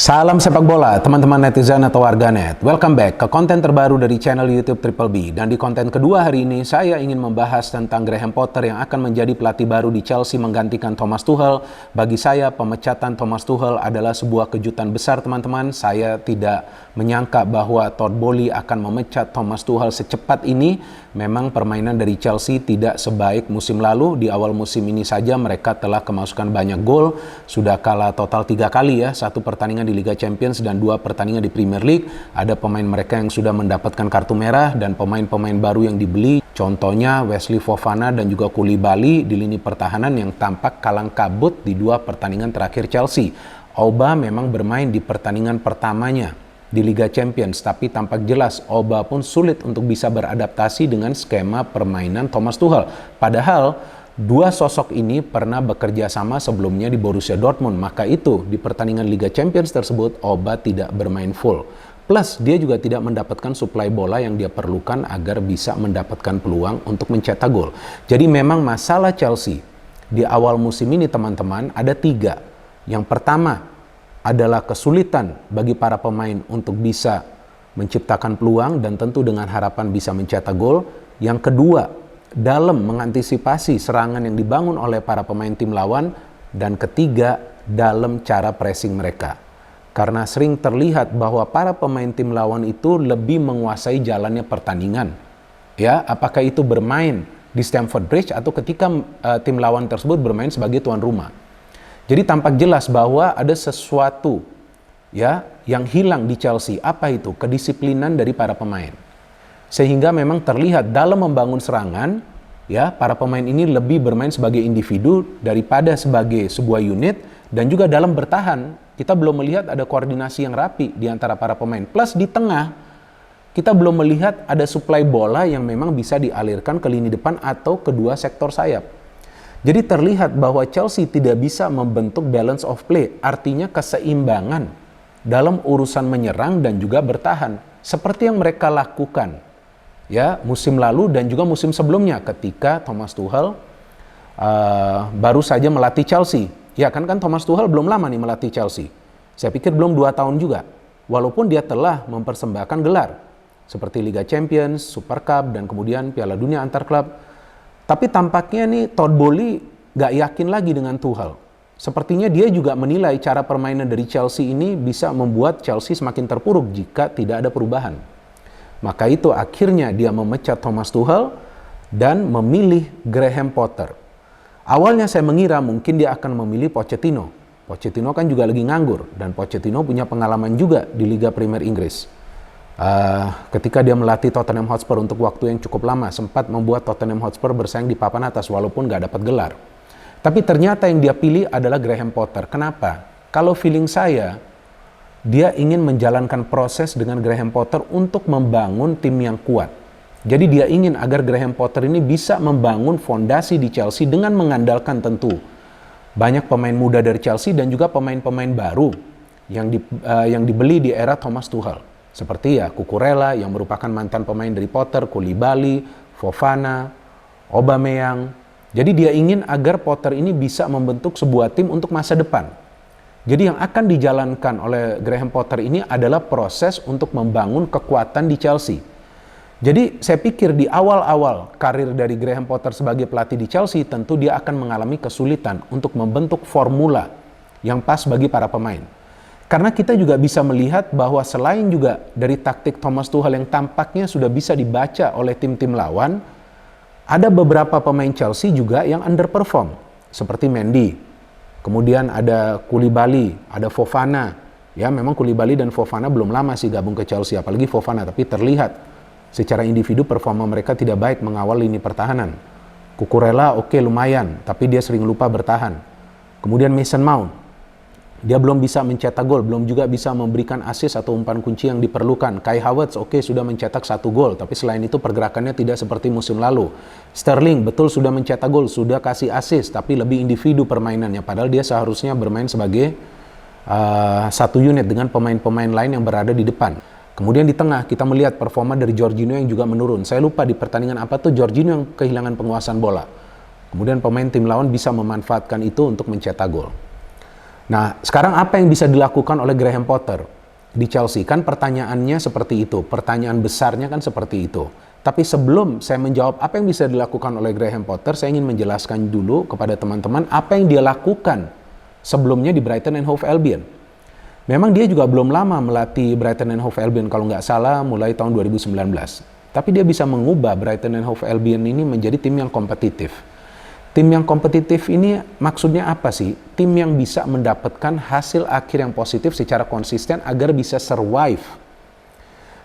Salam sepak bola, teman-teman netizen atau warganet. Welcome back ke konten terbaru dari channel YouTube Triple B. Dan di konten kedua hari ini, saya ingin membahas tentang Graham Potter yang akan menjadi pelatih baru di Chelsea menggantikan Thomas Tuchel. Bagi saya, pemecatan Thomas Tuchel adalah sebuah kejutan besar, teman-teman. Saya tidak menyangka bahwa Todd Boehly akan memecat Thomas Tuchel secepat ini. Memang permainan dari Chelsea tidak sebaik musim lalu. Di awal musim ini saja mereka telah kemasukan banyak gol. Sudah kalah total 3 kali ya. 1 pertandingan di Liga Champions dan 2 pertandingan di Premier League. Ada pemain mereka yang sudah mendapatkan kartu merah dan pemain-pemain baru yang dibeli. Contohnya Wesley Fofana dan juga Koulibaly di lini pertahanan yang tampak kalang kabut di 2 pertandingan terakhir Chelsea. Auba memang bermain di pertandingan pertamanya di Liga Champions, tapi tampak jelas Auba pun sulit untuk bisa beradaptasi dengan skema permainan Thomas Tuchel. Padahal dua sosok ini pernah bekerja sama sebelumnya di Borussia Dortmund, maka itu di pertandingan Liga Champions tersebut Auba tidak bermain full. Plus dia juga tidak mendapatkan suplai bola yang dia perlukan agar bisa mendapatkan peluang untuk mencetak gol. Jadi memang masalah Chelsea di awal musim ini teman-teman ada 3. Yang pertama adalah kesulitan bagi para pemain untuk bisa menciptakan peluang dan tentu dengan harapan bisa mencetak gol. Yang kedua, dalam mengantisipasi serangan yang dibangun oleh para pemain tim lawan. Dan ketiga, dalam cara pressing mereka. Karena sering terlihat bahwa para pemain tim lawan itu lebih menguasai jalannya pertandingan. Ya, apakah itu bermain di Stamford Bridge atau ketika tim lawan tersebut bermain sebagai tuan rumah. Jadi tampak jelas bahwa ada sesuatu ya yang hilang di Chelsea. Apa itu? Kedisiplinan dari para pemain. Sehingga memang terlihat dalam membangun serangan ya para pemain ini lebih bermain sebagai individu daripada sebagai sebuah unit, dan juga dalam bertahan kita belum melihat ada koordinasi yang rapi di antara para pemain. Plus di tengah kita belum melihat ada suplai bola yang memang bisa dialirkan ke lini depan atau kedua sektor sayap. Jadi terlihat bahwa Chelsea tidak bisa membentuk balance of play, artinya keseimbangan dalam urusan menyerang dan juga bertahan. Seperti yang mereka lakukan ya musim lalu dan juga musim sebelumnya ketika Thomas Tuchel baru saja melatih Chelsea. Ya kan Thomas Tuchel belum lama nih melatih Chelsea. Saya pikir belum 2 tahun juga. Walaupun dia telah mempersembahkan gelar seperti Liga Champions, Super Cup, dan kemudian Piala Dunia antar klub. Tapi tampaknya nih Todd Boehly gak yakin lagi dengan Tuchel. Sepertinya dia juga menilai cara permainan dari Chelsea ini bisa membuat Chelsea semakin terpuruk jika tidak ada perubahan. Maka itu akhirnya dia memecat Thomas Tuchel dan memilih Graham Potter. Awalnya saya mengira mungkin dia akan memilih Pochettino. Pochettino kan juga lagi nganggur dan Pochettino punya pengalaman juga di Liga Premier Inggris. Ketika dia melatih Tottenham Hotspur untuk waktu yang cukup lama, sempat membuat Tottenham Hotspur bersaing di papan atas walaupun gak dapat gelar. Tapi ternyata yang dia pilih adalah Graham Potter. Kenapa? Kalau feeling saya, dia ingin menjalankan proses dengan Graham Potter untuk membangun tim yang kuat. Jadi dia ingin agar Graham Potter ini bisa membangun fondasi di Chelsea dengan mengandalkan tentu banyak pemain muda dari Chelsea dan juga pemain-pemain baru yang dibeli di era Thomas Tuchel. Seperti ya Cucurella yang merupakan mantan pemain dari Potter, Koulibaly, Fofana, Aubameyang. Jadi dia ingin agar Potter ini bisa membentuk sebuah tim untuk masa depan. Jadi yang akan dijalankan oleh Graham Potter ini adalah proses untuk membangun kekuatan di Chelsea. Jadi saya pikir di awal-awal karir dari Graham Potter sebagai pelatih di Chelsea tentu dia akan mengalami kesulitan untuk membentuk formula yang pas bagi para pemain. Karena kita juga bisa melihat bahwa selain juga dari taktik Thomas Tuchel yang tampaknya sudah bisa dibaca oleh tim-tim lawan, ada beberapa pemain Chelsea juga yang underperform. Seperti Mendy, kemudian ada Koulibaly, ada Fofana. Ya memang Koulibaly dan Fofana belum lama sih gabung ke Chelsea, apalagi Fofana. Tapi terlihat secara individu performa mereka tidak baik mengawal lini pertahanan. Cucurella oke lumayan, tapi dia sering lupa bertahan. Kemudian Mason Mount. Dia belum bisa mencetak gol, belum juga bisa memberikan assist atau umpan kunci yang diperlukan. Kai Havertz sudah mencetak 1 gol, tapi selain itu pergerakannya tidak seperti musim lalu. Sterling betul sudah mencetak gol, sudah kasih assist, tapi lebih individu permainannya. Padahal dia seharusnya bermain sebagai satu unit dengan pemain-pemain lain yang berada di depan. Kemudian di tengah kita melihat performa dari Jorginho yang juga menurun. Saya lupa di pertandingan apa tuh Jorginho yang kehilangan penguasaan bola. Kemudian pemain tim lawan bisa memanfaatkan itu untuk mencetak gol. Nah, sekarang apa yang bisa dilakukan oleh Graham Potter di Chelsea? Kan pertanyaannya seperti itu, pertanyaan besarnya kan seperti itu. Tapi sebelum saya menjawab apa yang bisa dilakukan oleh Graham Potter, saya ingin menjelaskan dulu kepada teman-teman apa yang dia lakukan sebelumnya di Brighton and Hove Albion. Memang dia juga belum lama melatih Brighton and Hove Albion, kalau nggak salah mulai tahun 2019. Tapi dia bisa mengubah Brighton and Hove Albion ini menjadi tim yang kompetitif. Tim yang kompetitif ini maksudnya apa sih? Tim yang bisa mendapatkan hasil akhir yang positif secara konsisten agar bisa survive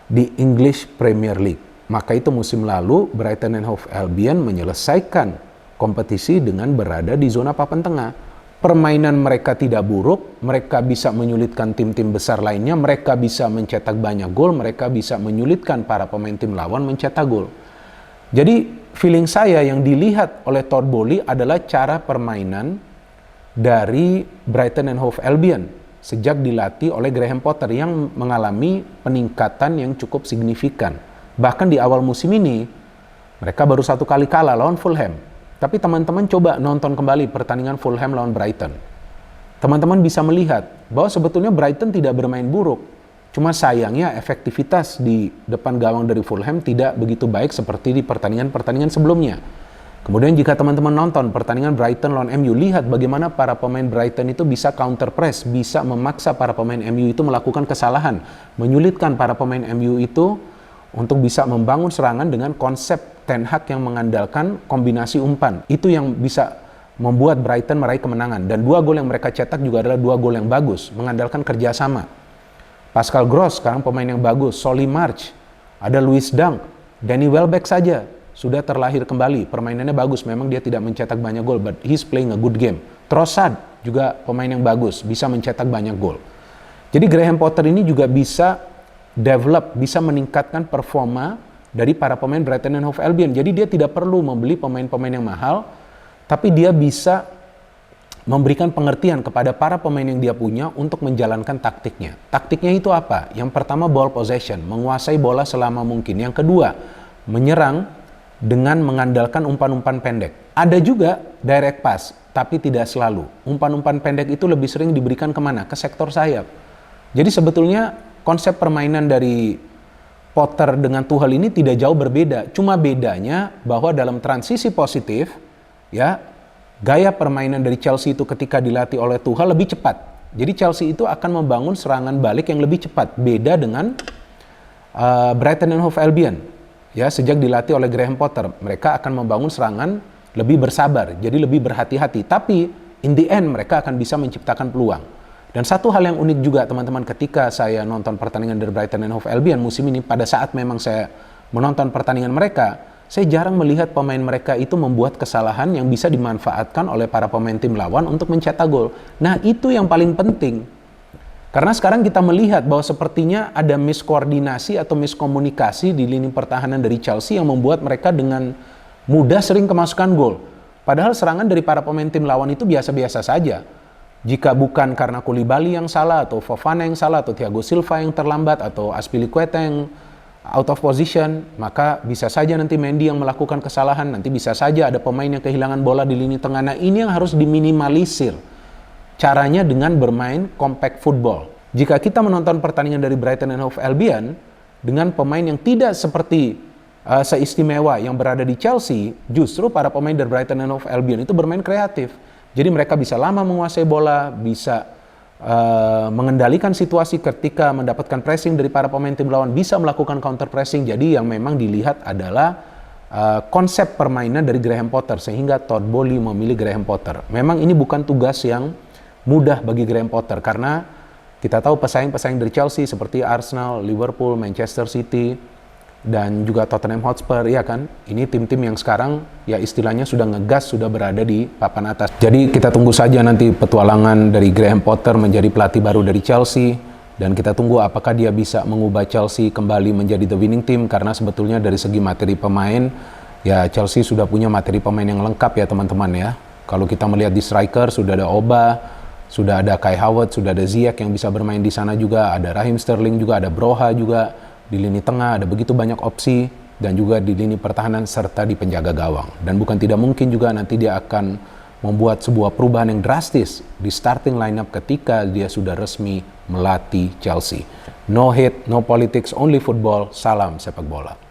di English Premier League. Maka itu musim lalu Brighton and Hove Albion menyelesaikan kompetisi dengan berada di zona papan tengah. Permainan mereka tidak buruk, mereka bisa menyulitkan tim-tim besar lainnya, mereka bisa mencetak banyak gol, mereka bisa menyulitkan para pemain tim lawan mencetak gol. Jadi feeling saya yang dilihat oleh Todd Boehly adalah cara permainan dari Brighton and Hove Albion sejak dilatih oleh Graham Potter yang mengalami peningkatan yang cukup signifikan. Bahkan di awal musim ini mereka baru 1 kali kalah lawan Fulham. Tapi teman-teman coba nonton kembali pertandingan Fulham lawan Brighton. Teman-teman bisa melihat bahwa sebetulnya Brighton tidak bermain buruk. Cuma sayangnya efektivitas di depan gawang dari Fulham tidak begitu baik seperti di pertandingan-pertandingan sebelumnya. Kemudian jika teman-teman nonton pertandingan Brighton lawan MU, lihat bagaimana para pemain Brighton itu bisa counter press, bisa memaksa para pemain MU itu melakukan kesalahan, menyulitkan para pemain MU itu untuk bisa membangun serangan dengan konsep Ten Hag yang mengandalkan kombinasi umpan. Itu yang bisa membuat Brighton meraih kemenangan. Dan 2 gol yang mereka cetak juga adalah 2 gol yang bagus, mengandalkan kerjasama. Pascal Gross sekarang pemain yang bagus, Solly March, ada Lewis Dunk, Danny Welbeck saja sudah terlahir kembali, permainannya bagus, memang dia tidak mencetak banyak gol, but he's playing a good game. Trossard juga pemain yang bagus, bisa mencetak banyak gol. Jadi Graham Potter ini juga bisa develop, bisa meningkatkan performa dari para pemain Brighton and Hove Albion. Jadi dia tidak perlu membeli pemain-pemain yang mahal, tapi dia bisa memberikan pengertian kepada para pemain yang dia punya untuk menjalankan taktiknya. Taktiknya itu apa? Yang pertama ball possession, menguasai bola selama mungkin. Yang kedua, menyerang dengan mengandalkan umpan-umpan pendek. Ada juga direct pass, tapi tidak selalu. Umpan-umpan pendek itu lebih sering diberikan kemana? Ke sektor sayap. Jadi sebetulnya konsep permainan dari Potter dengan Tuchel ini tidak jauh berbeda. Cuma bedanya bahwa dalam transisi positif, ya, gaya permainan dari Chelsea itu ketika dilatih oleh Tuchel lebih cepat. Jadi Chelsea itu akan membangun serangan balik yang lebih cepat. Beda dengan Brighton and Hove Albion. Ya, sejak dilatih oleh Graham Potter, mereka akan membangun serangan lebih bersabar, jadi lebih berhati-hati. Tapi in the end mereka akan bisa menciptakan peluang. Dan satu hal yang unik juga teman-teman, ketika saya nonton pertandingan dari Brighton and Hove Albion musim ini, pada saat memang saya menonton pertandingan mereka, saya jarang melihat pemain mereka itu membuat kesalahan yang bisa dimanfaatkan oleh para pemain tim lawan untuk mencetak gol. Nah, itu yang paling penting. Karena sekarang kita melihat bahwa sepertinya ada miskoordinasi atau miskomunikasi di lini pertahanan dari Chelsea yang membuat mereka dengan mudah sering kemasukan gol. Padahal serangan dari para pemain tim lawan itu biasa-biasa saja. Jika bukan karena Koulibaly yang salah, atau Fofana yang salah, atau Thiago Silva yang terlambat, atau Azpilicueta yang out of position, maka bisa saja nanti Mendy yang melakukan kesalahan, nanti bisa saja ada pemain yang kehilangan bola di lini tengah. Nah, ini yang harus diminimalisir. Caranya dengan bermain compact football. Jika kita menonton pertandingan dari Brighton and Hove Albion dengan pemain yang tidak seperti seistimewa yang berada di Chelsea, justru para pemain dari Brighton and Hove Albion itu bermain kreatif. Jadi mereka bisa lama menguasai bola, bisa mengendalikan situasi ketika mendapatkan pressing dari para pemain tim lawan, bisa melakukan counter pressing. Jadi yang memang dilihat adalah konsep permainan dari Graham Potter, sehingga Todd Boehly memilih Graham Potter. Memang ini bukan tugas yang mudah bagi Graham Potter, karena kita tahu pesaing-pesaing dari Chelsea seperti Arsenal, Liverpool, Manchester City, dan juga Tottenham Hotspur, ya kan? Ini tim-tim yang sekarang ya istilahnya sudah ngegas, sudah berada di papan atas. Jadi kita tunggu saja nanti petualangan dari Graham Potter menjadi pelatih baru dari Chelsea, dan kita tunggu apakah dia bisa mengubah Chelsea kembali menjadi the winning team, karena sebetulnya dari segi materi pemain, ya Chelsea sudah punya materi pemain yang lengkap ya teman-teman ya. Kalau kita melihat di striker sudah ada Oba, sudah ada Kai Havertz, sudah ada Ziyech yang bisa bermain di sana juga, ada Raheem Sterling juga, ada Broha juga. Di lini tengah ada begitu banyak opsi, dan juga di lini pertahanan serta di penjaga gawang. Dan bukan tidak mungkin juga nanti dia akan membuat sebuah perubahan yang drastis di starting lineup ketika dia sudah resmi melatih Chelsea. No hate, no politics, only football. Salam sepak bola.